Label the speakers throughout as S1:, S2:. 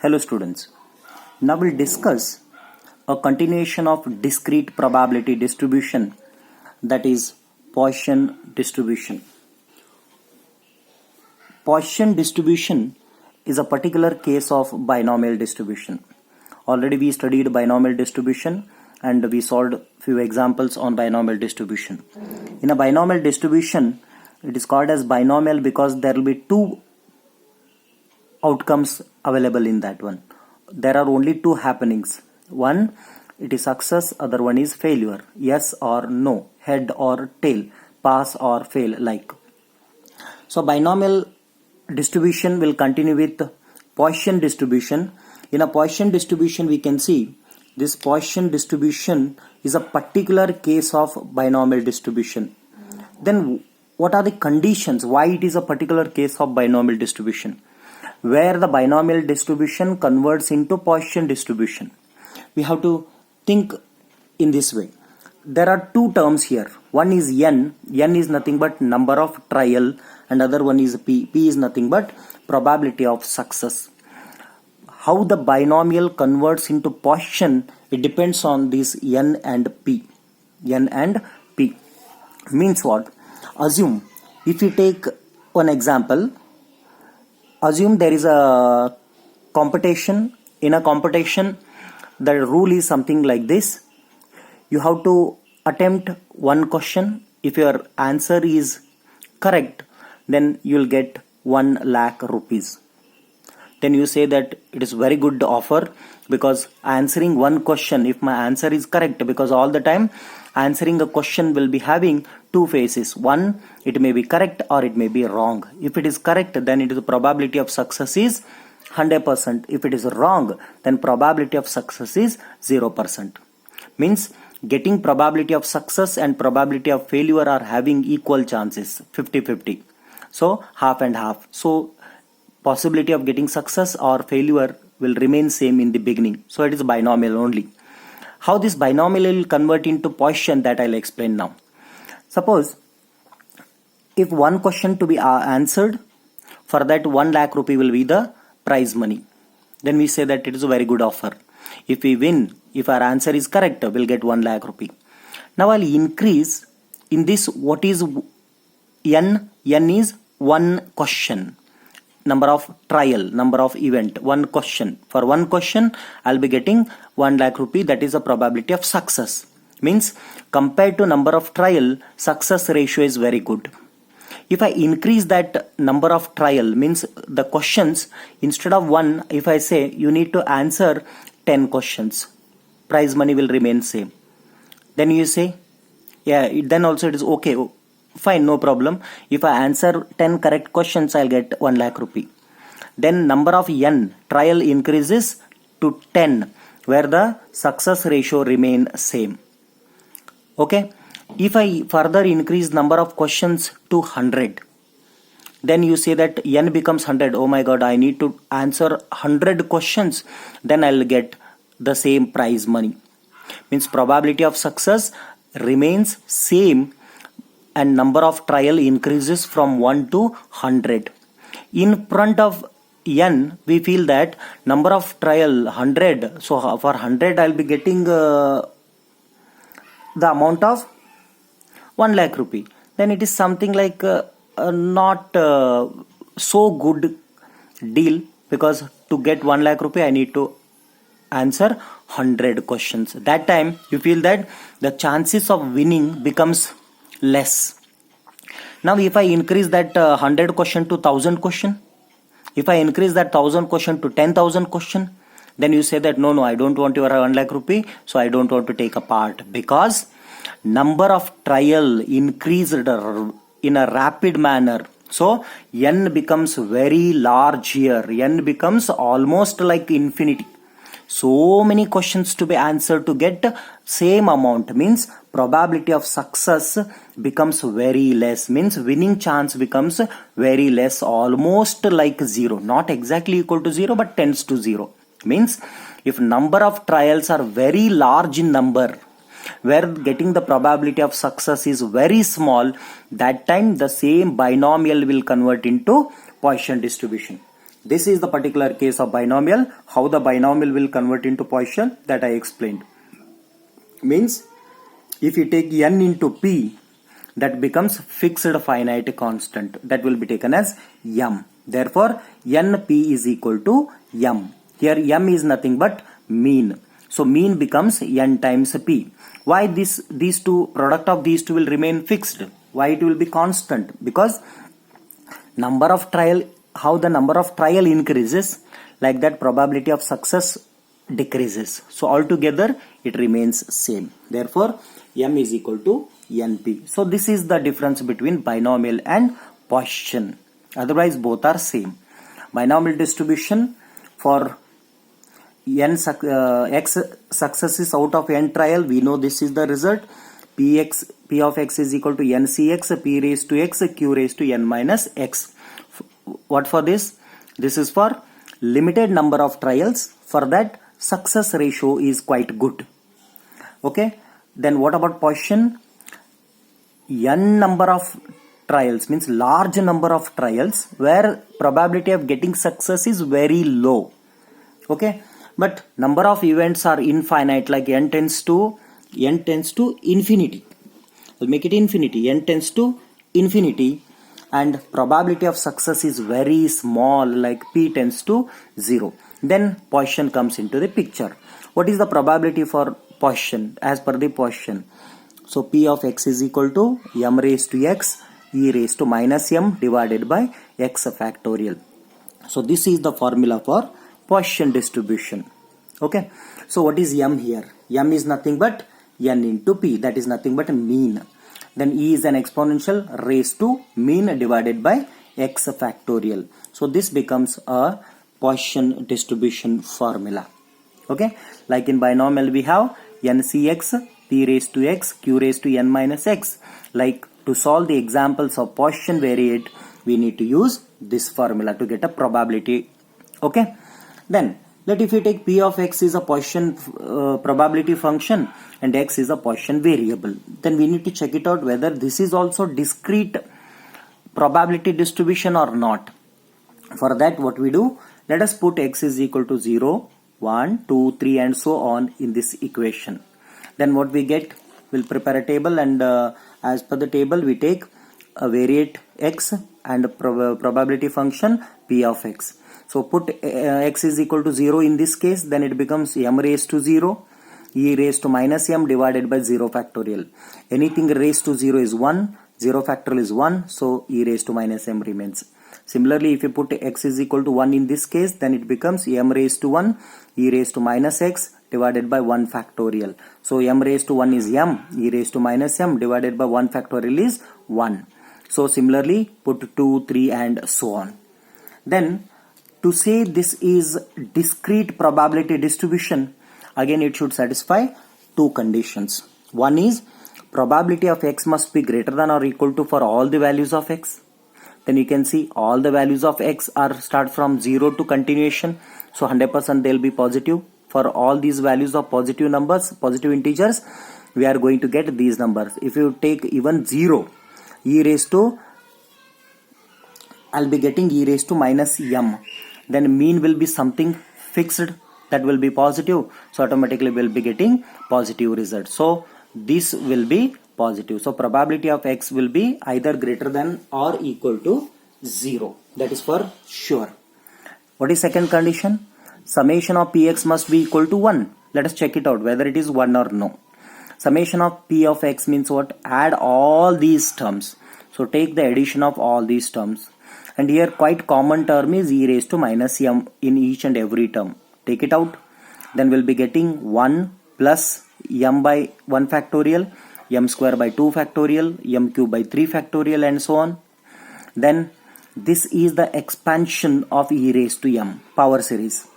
S1: Hello students, now we'll discuss a continuation of discrete probability distribution, that is Poisson distribution. Poisson distribution is a particular case of binomial distribution. Already we studied binomial distribution and we solved few examples on binomial distribution. In a binomial distribution, it is called as binomial because there will be two outcomes available in that one. There are only two happenings. One, it is success, other one is failure. Yes or no, head or tail, pass or fail, like. So binomial distribution will continue with Poisson distribution. In a Poisson distribution, we can see this Poisson distribution is a particular case of binomial distribution. Then what are the conditions why it is a particular case of binomial distribution? Where the binomial distribution converts into Poisson distribution. We have to think in this way. There are two terms here. One is n. N is nothing but number of trial, and other one is p. P is nothing but probability of success. How the binomial converts into Poisson, it depends on this n and p. N and p means what? Assume, if you take one example, assume there is a competition. In a competition, the rule is something like this. You have to attempt one question. If your answer is correct, then you will get 1 lakh rupees. Then you say that it is very good offer because answering one question, if my answer is correct, because all the time answering a question will be having two phases. One, it may be correct or it may be wrong. If it is correct, then it is the probability of success is 100%. If it is wrong, then probability of success is 0%. Means getting probability of success and probability of failure are having equal chances, 50-50. So half and half. So possibility of getting success or failure will remain same in the beginning. So it is binomial only. How this binomial will convert into Poisson, that I'll explain now. Suppose if one question to be answered, for that 1 lakh rupee will be the prize money. Then we say that it is a very good offer. If we win, if our answer is correct, we'll get 1 lakh rupee. Now I'll increase in this. What is n? N is one question. Number of trial, number of event, one question. For one question, I'll be getting 1 lakh rupee. That is the probability of success. Means compared to number of trial, success ratio is very good. If I increase that number of trial, means the questions, instead of one, if I say you need to answer 10 questions, prize money will remain same. Then you say, yeah, then also it is okay. Fine, no problem. If I answer 10 correct questions, I'll get 1 lakh rupee. Then number of n, trial increases to 10, where the success ratio remain same. Okay. If I further increase number of questions to 100, then you say that n becomes 100. Oh my god, I need to answer 100 questions. Then I'll get the same prize money. Means probability of success remains same and number of trial increases from 1 to 100. In front of n, we feel that number of trial 100. So for 100, I'll be getting the amount of 1 lakh rupee. Then it is something like not so good deal, because to get 1 lakh rupee, I need to answer 100 questions. That time you feel that the chances of winning becomes less. Now if I increase that 100 question to 1000 question, if I increase that 1000 question to 10,000 question, then you say that no, I don't want your 1 lakh rupee, so I don't want to take a part, because number of trial increased in a rapid manner. So n becomes very large here. N becomes almost like infinity. So many questions to be answered to get same amount. Means probability of success becomes very less. Means winning chance becomes very less, almost like 0. Not exactly equal to 0, but tends to 0. Means if number of trials are very large in number, where getting the probability of success is very small, that time the same binomial will convert into Poisson distribution. This is the particular case of binomial. How the binomial will convert into Poisson, that I explained. Means if you take n into p, that becomes fixed finite constant, that will be taken as m. Therefore np is equal to m. Here m is nothing but mean. So mean becomes n times p. Why these two, product of these two will remain fixed? Why it will be constant? Because number of trial, how the number of trial increases, like that probability of success decreases. So altogether it remains same. Therefore m is equal to np. So this is the difference between binomial and Poisson. Otherwise both are same. Binomial distribution for n x successes out of n trial, we know this is the result. P of x is equal to ncx p raised to x q raised to n minus x. What for this? This is for limited number of trials. For that success ratio is quite good. Okay. Then what about Poisson? N number of trials means large number of trials where probability of getting success is very low. Okay. But number of events are infinite, like n tends to infinity. We'll make it infinity. N tends to infinity, and probability of success is very small, like p tends to 0. Then Poisson comes into the picture. What is the probability for Poisson as per the Poisson? So p of x is equal to m raised to x e raised to minus m divided by x factorial. So this is the formula for Poisson distribution. Okay. So what is m here? M is nothing but n into p, that is nothing but mean. Then e is an exponential raised to mean divided by x factorial. So this becomes a Poisson distribution formula. Okay. Like in binomial we have ncx p raised to x q raised to n minus x. Like to solve the examples of Poisson variate, we need to use this formula to get a probability. Okay. Then let if you take p of x is a Poisson probability function and x is a Poisson variable, then we need to check it out whether this is also discrete probability distribution or not. For that what we do, let us put x is equal to 0, 1, 2, 3 and so on in this equation. Then what we get, we'll prepare a table, and as per the table we take a variate x and a probability function p of x. So put x is equal to 0 in this case, then it becomes m raised to 0 e raised to minus m divided by 0 factorial. Anything raised to 0 is 1, 0 factorial is 1, so e raised to minus m remains. Similarly, if you put x is equal to 1 in this case, then it becomes m raised to 1 e raised to minus x divided by 1 factorial. So m raised to 1 is m, e raised to minus m divided by 1 factorial is 1. So similarly put 2, 3 and so on. Then to say this is discrete probability distribution, again it should satisfy two conditions. One is probability of x must be greater than or equal to for all the values of x. Then you can see all the values of x are start from 0 to continuation. So 100% they will be positive. For all these values of positive numbers, positive integers, we are going to get these numbers. If you take even 0, e raised to, I'll be getting e raised to minus m. Then mean will be something fixed, that will be positive. So automatically we'll be getting positive result. So this will be positive. So probability of x will be either greater than or equal to 0. That is for sure. What is second condition? Summation of px must be equal to 1. Let us check it out whether it is 1 or no. Summation of p of x means what? Add all these terms. So take the addition of all these terms. And here quite common term is e raised to minus m in each and every term. Take it out. Then we'll be getting 1 plus m by 1 factorial, m square by 2 factorial, m cube by 3 factorial and so on. Then this is the expansion of e raised to m, power series.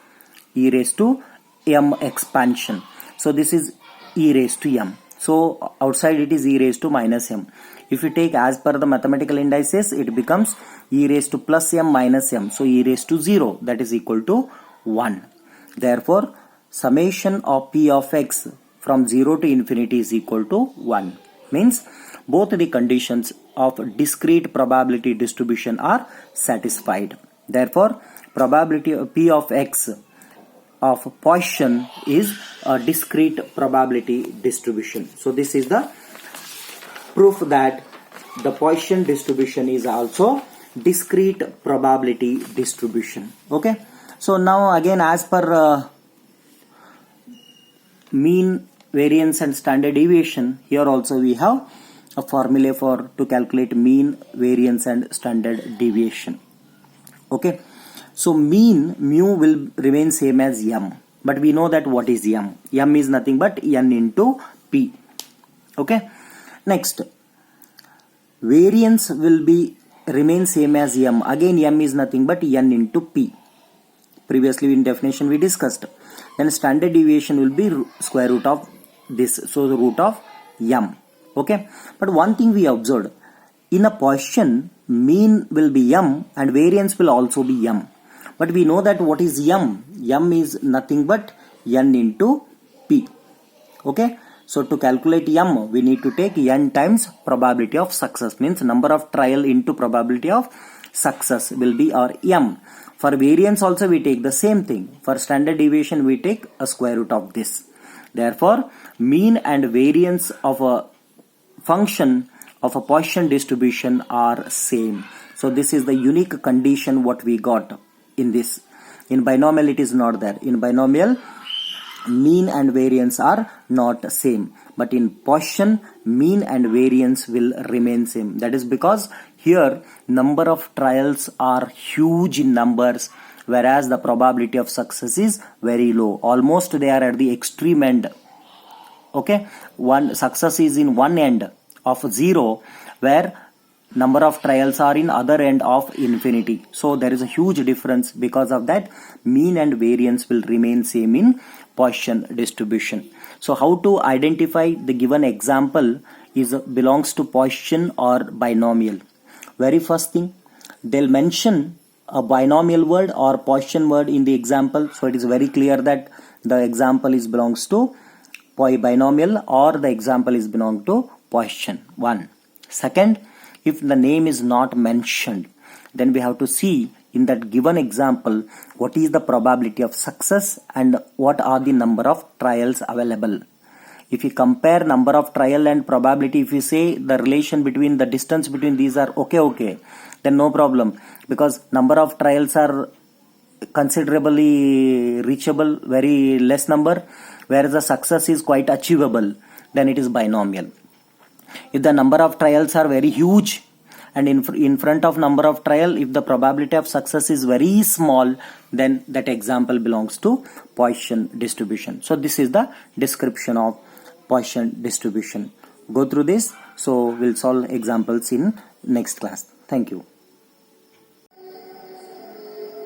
S1: E raised to m expansion. So this is e raised to m. So outside it is e raised to minus m. If you take as per the mathematical indices, it becomes e raised to plus m minus m. So e raised to 0, that is equal to 1. Therefore, summation of p of x from 0 to infinity is equal to 1. Means both the conditions of discrete probability distribution are satisfied. Therefore, probability of P of X of Poisson is a discrete probability distribution. So this is the proof that the Poisson distribution is also discrete probability distribution. Okay. So now again, as per mean, variance and standard deviation, here also we have a formula for to calculate mean, variance and standard deviation. Okay. So mean mu will remain same as m, but we know that what is m. M is nothing but n into p. Okay. Next, variance will be remain same as m. Again, m is nothing but n into p. Previously in definition we discussed. Then standard deviation will be square root of this, so the root of m. Okay. But one thing we observed, in a Poisson, mean will be m and variance will also be m. But we know that what is m? M is nothing but n into p. Okay. So to calculate m, we need to take n times probability of success, means number of trial into probability of success will be our m. For variance also we take the same thing. For standard deviation we take a square root of this. Therefore, mean and variance of a function of a Poisson distribution are same. So this is the unique condition what we got in this. In binomial it is not there. In binomial, mean and variance are not same, but in Poisson, mean and variance will remain same. That is because here number of trials are huge in numbers, whereas the probability of success is very low. Almost they are at the extreme end. Okay, one success is in one end of 0, where number of trials are in other end of infinity. So there is a huge difference. Because of that, mean and variance will remain same in Poisson distribution. So how to identify the given example is belongs to Poisson or binomial? Very first thing, they'll mention a binomial word or Poisson word in the example. So it is very clear that the example is belongs to binomial or the example is belong to Poisson. One. Second, if the name is not mentioned, then we have to see in that given example what is the probability of success and what are the number of trials available. If you compare number of trial and probability, if you say the relation between the distance between these are okay, then no problem, because number of trials are considerably reachable, very less number, whereas the success is quite achievable, then it is binomial. If the number of trials are very huge and in front of number of trial, if the probability of success is very small, then that example belongs to Poisson distribution. So this is the description of Poisson distribution. Go through this. So we'll solve examples in next class. Thank you.